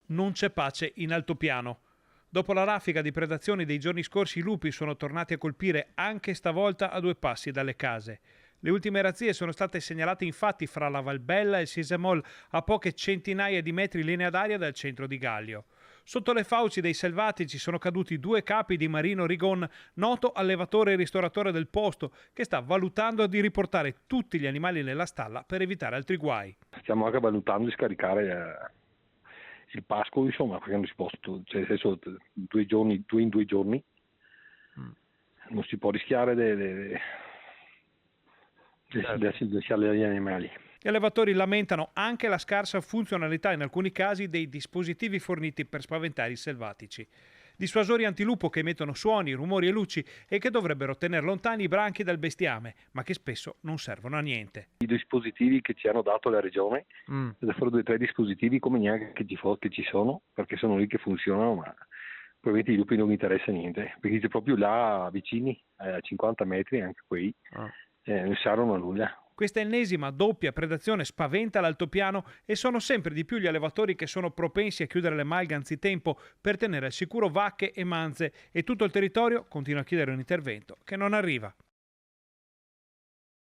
Non c'è pace in altopiano. Dopo la raffica di predazioni dei giorni scorsi, i lupi sono tornati a colpire anche stavolta a 2 passi dalle case. Le ultime razzie sono state segnalate infatti fra la Valbella e il Sisemol, a poche centinaia di metri in linea d'aria dal centro di Gallio. Sotto le fauci dei selvatici sono caduti 2 capi di Marino Rigon, noto allevatore e ristoratore del posto, che sta valutando di riportare tutti gli animali nella stalla per evitare altri guai. Stiamo anche valutando di scaricare il pascolo, insomma, perché non si può, cioè, nel senso, 2 giorni, 2 in 2 giorni, non si può rischiare di lasciare gli animali. Gli allevatori lamentano anche la scarsa funzionalità in alcuni casi dei dispositivi forniti per spaventare i selvatici. Dissuasori antilupo che emettono suoni, rumori e luci e che dovrebbero tenere lontani i branchi dal bestiame, ma che spesso non servono a niente. I dispositivi che ci hanno dato la regione, sono 2 o 3 dispositivi come neanche che ci sono, perché sono lì che funzionano, ma probabilmente ai lupi non interessa niente, perché c'è proprio là vicini, a 50 metri, anche qui, non servono a nulla. Questa ennesima doppia predazione spaventa l'altopiano e sono sempre di più gli allevatori che sono propensi a chiudere le malghe anzitempo per tenere al sicuro vacche e manze, e tutto il territorio continua a chiedere un intervento che non arriva.